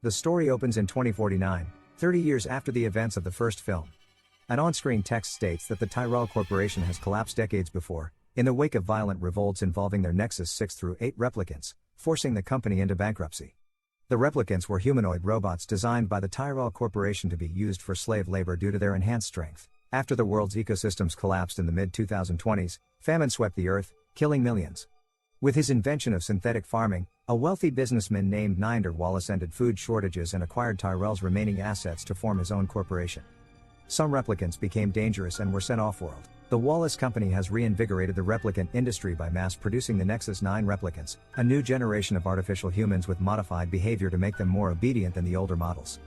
The story opens in 2049, 30 years after the events of the first film. An on-screen text states that the Tyrell Corporation has collapsed decades before, in the wake of violent revolts involving their Nexus 6 through 8 replicants, forcing the company into bankruptcy. The replicants were humanoid robots designed by the Tyrell Corporation to be used for slave labor due to their enhanced strength. After the world's ecosystems collapsed in the mid-2020s, famine swept the earth, killing millions. With his invention of synthetic farming, a wealthy businessman named Ninder Wallace ended food shortages and acquired Tyrell's remaining assets to form his own corporation. Some replicants became dangerous and were sent off-world. The Wallace Company has reinvigorated the replicant industry by mass-producing the Nexus 9 replicants, a new generation of artificial humans with modified behavior to make them more obedient than the older models.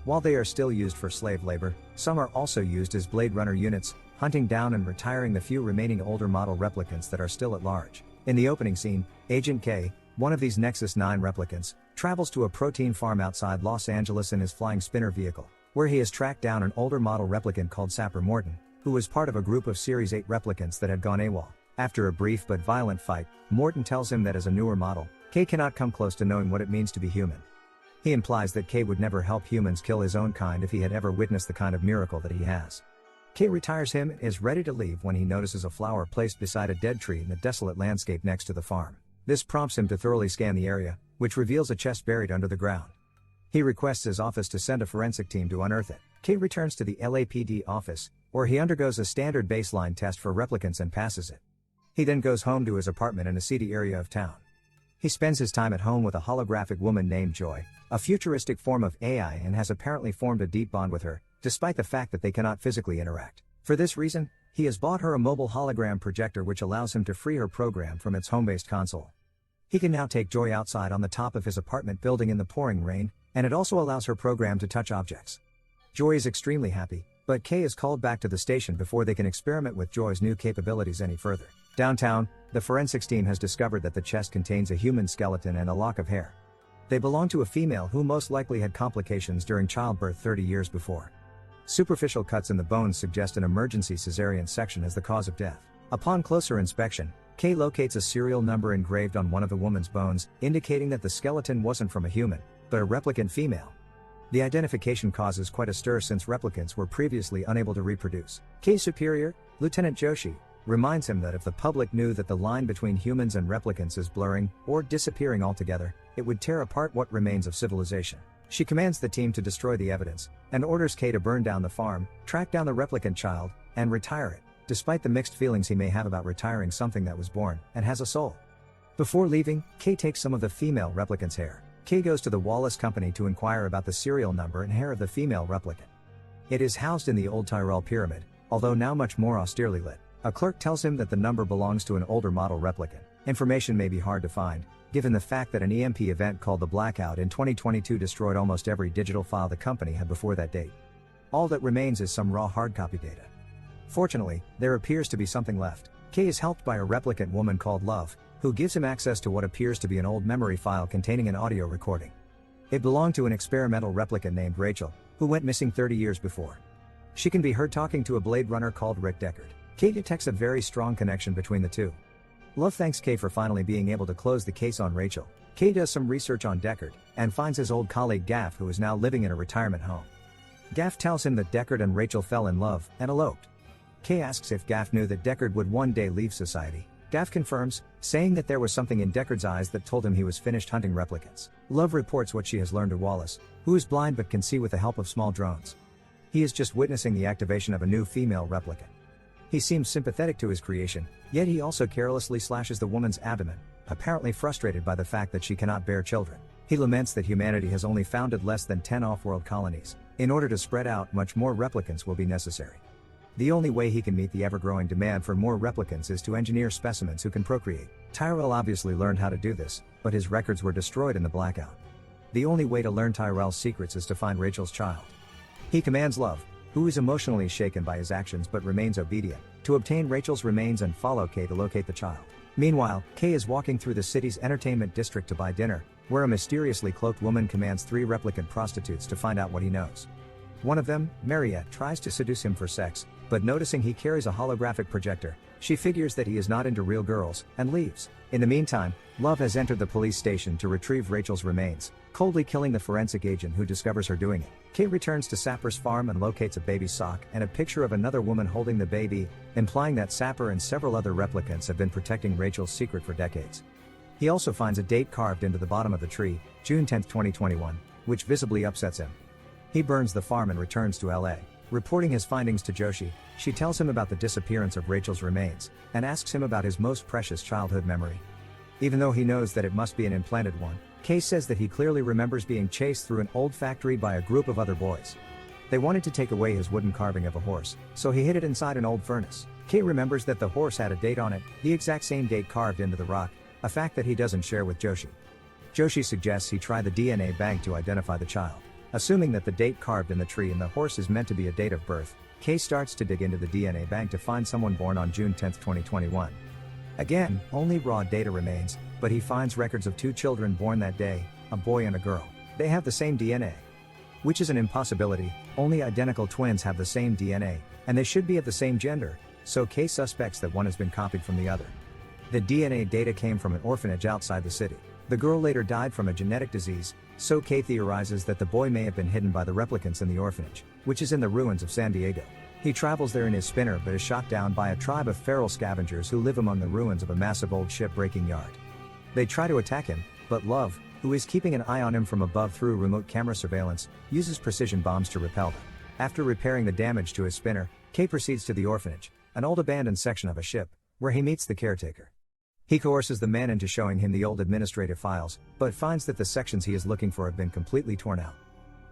While they are still used for slave labor, some are also used as Blade Runner units, hunting down and retiring the few remaining older model replicants that are still at large. In the opening scene, Agent K, one of these Nexus 9 replicants, travels to a protein farm outside Los Angeles in his flying spinner vehicle, where he has tracked down an older model replicant called Sapper Morton, who was part of a group of Series 8 replicants that had gone AWOL. After a brief but violent fight, Morton tells him that as a newer model, K cannot come close to knowing what it means to be human. He implies that K would never help humans kill his own kind if he had ever witnessed the kind of miracle that he has. K retires him and is ready to leave when he notices a flower placed beside a dead tree in the desolate landscape next to the farm. This prompts him to thoroughly scan the area, which reveals a chest buried under the ground. He requests his office to send a forensic team to unearth it. K returns to the LAPD office, where he undergoes a standard baseline test for replicants and passes it. He then goes home to his apartment in a seedy area of town. He spends his time at home with a holographic woman named Joy, a futuristic form of AI, and has apparently formed a deep bond with her, despite the fact that they cannot physically interact. For this reason, he has bought her a mobile hologram projector which allows him to free her program from its home-based console. He can now take Joy outside on the top of his apartment building in the pouring rain, and it also allows her program to touch objects. Joy is extremely happy, but K is called back to the station before they can experiment with Joy's new capabilities any further. Downtown, the forensics team has discovered that the chest contains a human skeleton and a lock of hair. They belong to a female who most likely had complications during childbirth 30 years before. Superficial cuts in the bones suggest an emergency cesarean section as the cause of death. Upon closer inspection, K locates a serial number engraved on one of the woman's bones, indicating that the skeleton wasn't from a human, but a replicant female. The identification causes quite a stir since replicants were previously unable to reproduce. K's superior, Lieutenant Joshi, reminds him that if the public knew that the line between humans and replicants is blurring, or disappearing altogether, it would tear apart what remains of civilization. She commands the team to destroy the evidence, and orders K to burn down the farm, track down the replicant child, and retire it, despite the mixed feelings he may have about retiring something that was born and has a soul. Before leaving, K takes some of the female replicant's hair. K goes to the Wallace Company to inquire about the serial number and hair of the female replicant. It is housed in the old Tyrell pyramid, although now much more austerely lit. A clerk tells him that the number belongs to an older model replicant. Information may be hard to find, given the fact that an EMP event called the Blackout in 2022 destroyed almost every digital file the company had before that date. All that remains is some raw hard copy data. Fortunately, there appears to be something left. K is helped by a replicant woman called Love, who gives him access to what appears to be an old memory file containing an audio recording. It belonged to an experimental replicant named Rachel, who went missing 30 years before. She can be heard talking to a Blade Runner called Rick Deckard. K detects a very strong connection between the two. Love thanks K for finally being able to close the case on Rachel. K does some research on Deckard, and finds his old colleague Gaff, who is now living in a retirement home. Gaff tells him that Deckard and Rachel fell in love, and eloped. K asks if Gaff knew that Deckard would one day leave society. Gaff confirms, saying that there was something in Deckard's eyes that told him he was finished hunting replicants. Love reports what she has learned to Wallace, who is blind but can see with the help of small drones. He is just witnessing the activation of a new female replicant. He seems sympathetic to his creation, yet he also carelessly slashes the woman's abdomen, apparently frustrated by the fact that she cannot bear children. He laments that humanity has only founded less than 10 off-world colonies. In order to spread out, much more replicants will be necessary. The only way he can meet the ever-growing demand for more replicants is to engineer specimens who can procreate. Tyrell obviously learned how to do this, but his records were destroyed in the Blackout. The only way to learn Tyrell's secrets is to find Rachel's child. He commands Love, who is emotionally shaken by his actions but remains obedient, to obtain Rachel's remains and follow K to locate the child. Meanwhile, K is walking through the city's entertainment district to buy dinner, where a mysteriously cloaked woman commands 3 replicant prostitutes to find out what he knows. One of them, Mariette, tries to seduce him for sex, but noticing he carries a holographic projector, she figures that he is not into real girls, and leaves. In the meantime, Love has entered the police station to retrieve Rachel's remains, coldly killing the forensic agent who discovers her doing it. Kate returns to Sapper's farm and locates a baby sock and a picture of another woman holding the baby, implying that Sapper and several other replicants have been protecting Rachel's secret for decades. He also finds a date carved into the bottom of the tree, June 10, 2021, which visibly upsets him. He burns the farm and returns to LA. Reporting his findings to Joshi, she tells him about the disappearance of Rachel's remains, and asks him about his most precious childhood memory. Even though he knows that it must be an implanted one, Kay says that he clearly remembers being chased through an old factory by a group of other boys. They wanted to take away his wooden carving of a horse, so he hid it inside an old furnace. Kay remembers that the horse had a date on it, the exact same date carved into the rock, a fact that he doesn't share with Joshi. Joshi suggests he try the DNA bank to identify the child. Assuming that the date carved in the tree and the horse is meant to be a date of birth, Kay starts to dig into the DNA bank to find someone born on June 10, 2021. Again, only raw data remains, but he finds records of 2 children born that day, a boy and a girl. They have the same DNA. Which is an impossibility, only identical twins have the same DNA, and they should be of the same gender, so Kay suspects that one has been copied from the other. The DNA data came from an orphanage outside the city. The girl later died from a genetic disease, so Kay theorizes that the boy may have been hidden by the replicants in the orphanage, which is in the ruins of San Diego. He travels there in his spinner but is shot down by a tribe of feral scavengers who live among the ruins of a massive old ship-breaking yard. They try to attack him, but Love, who is keeping an eye on him from above through remote camera surveillance, uses precision bombs to repel them. After repairing the damage to his spinner, Kay proceeds to the orphanage, an old abandoned section of a ship, where he meets the caretaker. He coerces the man into showing him the old administrative files, but finds that the sections he is looking for have been completely torn out.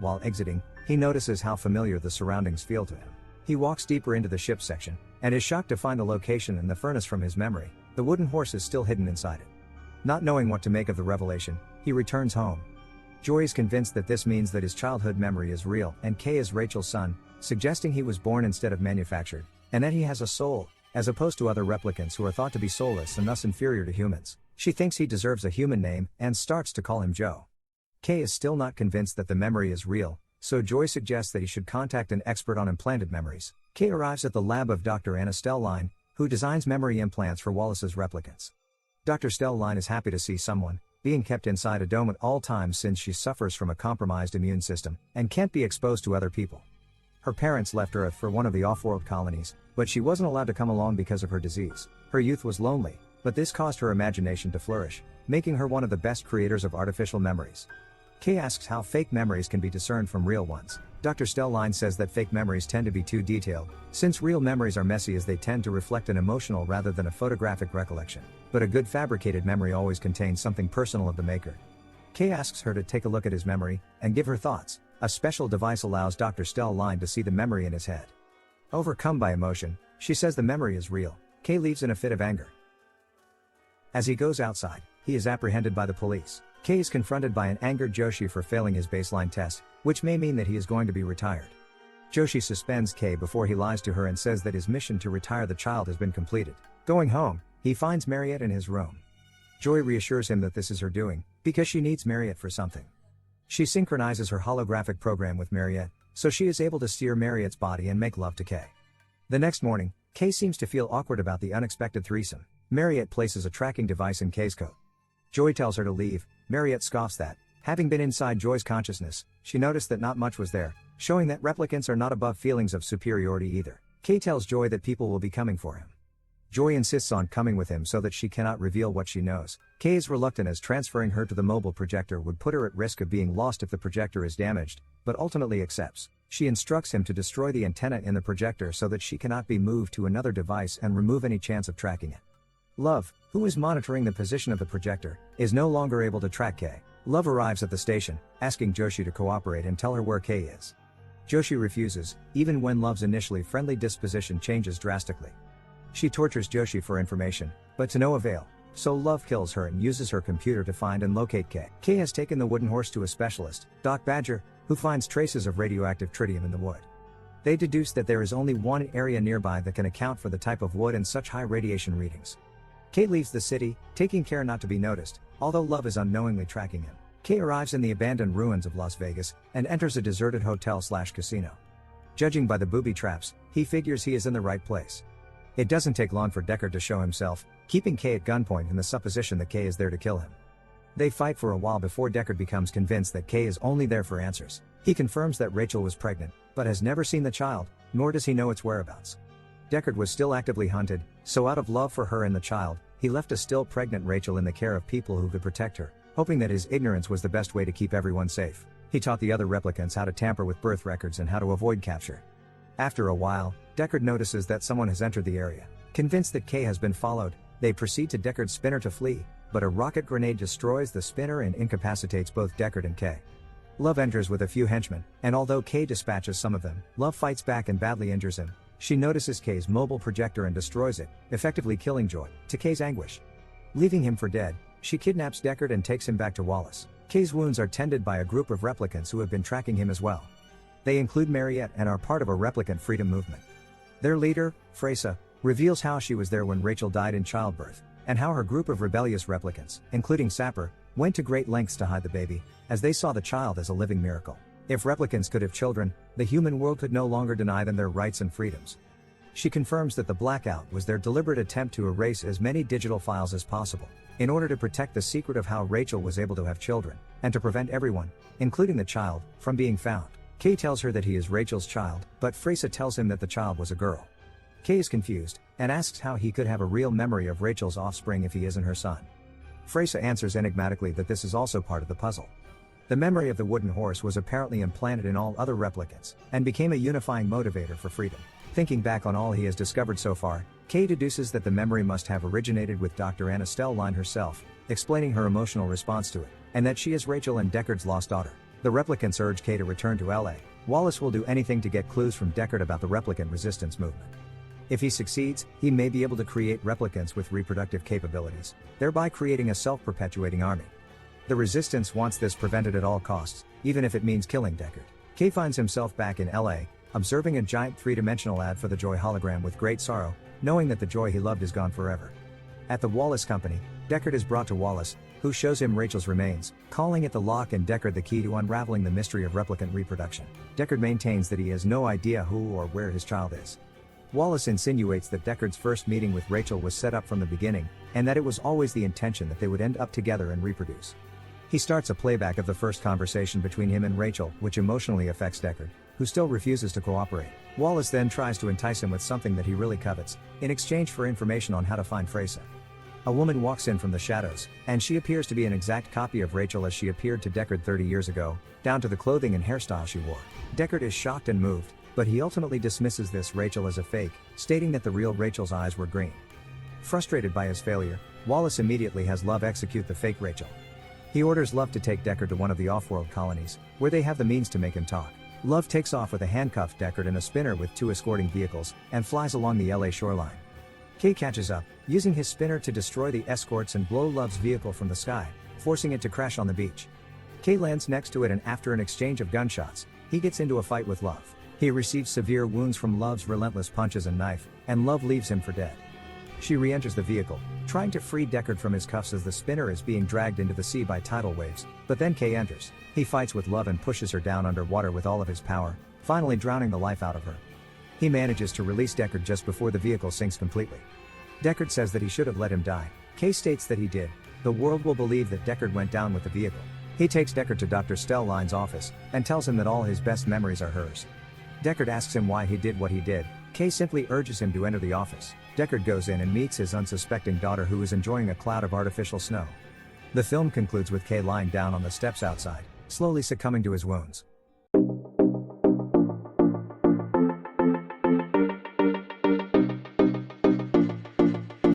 While exiting, he notices how familiar the surroundings feel to him. He walks deeper into the ship section, and is shocked to find the location and the furnace from his memory. The wooden horse is still hidden inside it. Not knowing what to make of the revelation, he returns home. Joy is convinced that this means that his childhood memory is real, and Kay is Rachel's son, suggesting he was born instead of manufactured, and that he has a soul, as opposed to other replicants who are thought to be soulless and thus inferior to humans. She thinks he deserves a human name, and starts to call him Joe. Kay is still not convinced that the memory is real, so Joy suggests that he should contact an expert on implanted memories. Kay arrives at the lab of Dr. Anna Stelline, who designs memory implants for Wallace's replicants. Dr. Stelline is happy to see someone, being kept inside a dome at all times since she suffers from a compromised immune system, and can't be exposed to other people. Her parents left Earth for one of the off-world colonies, but she wasn't allowed to come along because of her disease. Her youth was lonely, but this caused her imagination to flourish, making her one of the best creators of artificial memories. Kay asks how fake memories can be discerned from real ones. Dr. Stelline says that fake memories tend to be too detailed, since real memories are messy as they tend to reflect an emotional rather than a photographic recollection. But a good fabricated memory always contains something personal of the maker. Kay asks her to take a look at his memory, and give her thoughts. A special device allows Dr. Stelline to see the memory in his head. Overcome by emotion, she says the memory is real. Kay leaves in a fit of anger. As he goes outside, he is apprehended by the police. Kay is confronted by an angered Joshi for failing his baseline test, which may mean that he is going to be retired. Joshi suspends Kay before he lies to her and says that his mission to retire the child has been completed. Going home, he finds Mariette in his room. Joy reassures him that this is her doing, because she needs Mariette for something. She synchronizes her holographic program with Mariette, so she is able to steer Mariette's body and make love to Kay. The next morning, Kay seems to feel awkward about the unexpected threesome. Mariette places a tracking device in Kay's coat. Joy tells her to leave. Mariette scoffs that, having been inside Joy's consciousness, she noticed that not much was there, showing that replicants are not above feelings of superiority either. Kay tells Joy that people will be coming for him. Joy insists on coming with him so that she cannot reveal what she knows. Kay is reluctant as transferring her to the mobile projector would put her at risk of being lost if the projector is damaged, but ultimately accepts. She instructs him to destroy the antenna in the projector so that she cannot be moved to another device and remove any chance of tracking it. Love, who is monitoring the position of the projector, is no longer able to track Kay. Love arrives at the station, asking Joshi to cooperate and tell her where Kay is. Joshi refuses, even when Love's initially friendly disposition changes drastically. She tortures Joshi for information, but to no avail, so Love kills her and uses her computer to find and locate Kay. Kay has taken the wooden horse to a specialist, Doc Badger, who finds traces of radioactive tritium in the wood. They deduce that there is only one area nearby that can account for the type of wood and such high radiation readings. Kay leaves the city, taking care not to be noticed, although Love is unknowingly tracking him. Kay arrives in the abandoned ruins of Las Vegas, and enters a deserted hotel/casino. Judging by the booby traps, he figures he is in the right place. It doesn't take long for Deckard to show himself, keeping Kay at gunpoint in the supposition that Kay is there to kill him. They fight for a while before Deckard becomes convinced that Kay is only there for answers. He confirms that Rachel was pregnant, but has never seen the child, nor does he know its whereabouts. Deckard was still actively hunted, so out of love for her and the child, he left a still pregnant Rachel in the care of people who could protect her, hoping that his ignorance was the best way to keep everyone safe. He taught the other replicants how to tamper with birth records and how to avoid capture. After a while, Deckard notices that someone has entered the area. Convinced that Kay has been followed, they proceed to Deckard's spinner to flee, but a rocket grenade destroys the spinner and incapacitates both Deckard and Kay. Love enters with a few henchmen, and although Kay dispatches some of them, Love fights back and badly injures him. She notices Kay's mobile projector and destroys it, effectively killing Joy, to Kay's anguish. Leaving him for dead, she kidnaps Deckard and takes him back to Wallace. Kay's wounds are tended by a group of replicants who have been tracking him as well. They include Mariette and are part of a replicant freedom movement. Their leader, Freysa, reveals how she was there when Rachel died in childbirth, and how her group of rebellious replicants, including Sapper, went to great lengths to hide the baby, as they saw the child as a living miracle. If replicants could have children, the human world could no longer deny them their rights and freedoms. She confirms that the blackout was their deliberate attempt to erase as many digital files as possible, in order to protect the secret of how Rachel was able to have children, and to prevent everyone, including the child, from being found. Kay tells her that he is Rachel's child, but Freysa tells him that the child was a girl. Kay is confused, and asks how he could have a real memory of Rachel's offspring if he isn't her son. Freysa answers enigmatically that this is also part of the puzzle. The memory of the wooden horse was apparently implanted in all other replicants, and became a unifying motivator for freedom. Thinking back on all he has discovered so far, Kay deduces that the memory must have originated with Dr. Anna Stellline herself, explaining her emotional response to it, and that she is Rachel and Deckard's lost daughter. The replicants urge Kay to return to LA. Wallace will do anything to get clues from Deckard about the replicant resistance movement. If he succeeds, he may be able to create replicants with reproductive capabilities, thereby creating a self-perpetuating army. The resistance wants this prevented at all costs, even if it means killing Deckard. Kay finds himself back in LA, observing a giant three-dimensional ad for the Joy hologram with great sorrow, knowing that the Joy he loved is gone forever. At the Wallace Company, Deckard is brought to Wallace, who shows him Rachel's remains, calling it the lock and Deckard the key to unraveling the mystery of replicant reproduction. Deckard maintains that he has no idea who or where his child is. Wallace insinuates that Deckard's first meeting with Rachel was set up from the beginning, and that it was always the intention that they would end up together and reproduce. He starts a playback of the first conversation between him and Rachel, which emotionally affects Deckard, who still refuses to cooperate. Wallace then tries to entice him with something that he really covets, in exchange for information on how to find Freysa. A woman walks in from the shadows, and she appears to be an exact copy of Rachel as she appeared to Deckard 30 years ago, down to the clothing and hairstyle she wore. Deckard is shocked and moved, but he ultimately dismisses this Rachel as a fake, stating that the real Rachel's eyes were green. Frustrated by his failure, Wallace immediately has Love execute the fake Rachel. He orders Love to take Deckard to one of the off-world colonies, where they have the means to make him talk. Love takes off with a handcuffed Deckard in a spinner with 2 escorting vehicles, and flies along the LA shoreline. Kay catches up, using his spinner to destroy the escorts and blow Love's vehicle from the sky, forcing it to crash on the beach. Kay lands next to it, and after an exchange of gunshots, he gets into a fight with Love. He receives severe wounds from Love's relentless punches and knife, and Love leaves him for dead. She re-enters the vehicle, trying to free Deckard from his cuffs as the spinner is being dragged into the sea by tidal waves, but then Kay enters. He fights with Love and pushes her down underwater with all of his power, finally drowning the life out of her. He manages to release Deckard just before the vehicle sinks completely. Deckard says that he should have let him die. Kay states that he did. The world will believe that Deckard went down with the vehicle. He takes Deckard to Dr. Stelline's office, and tells him that all his best memories are hers. Deckard asks him why he did what he did. Kay simply urges him to enter the office. Deckard goes in and meets his unsuspecting daughter, who is enjoying a cloud of artificial snow. The film concludes with Kay lying down on the steps outside, slowly succumbing to his wounds.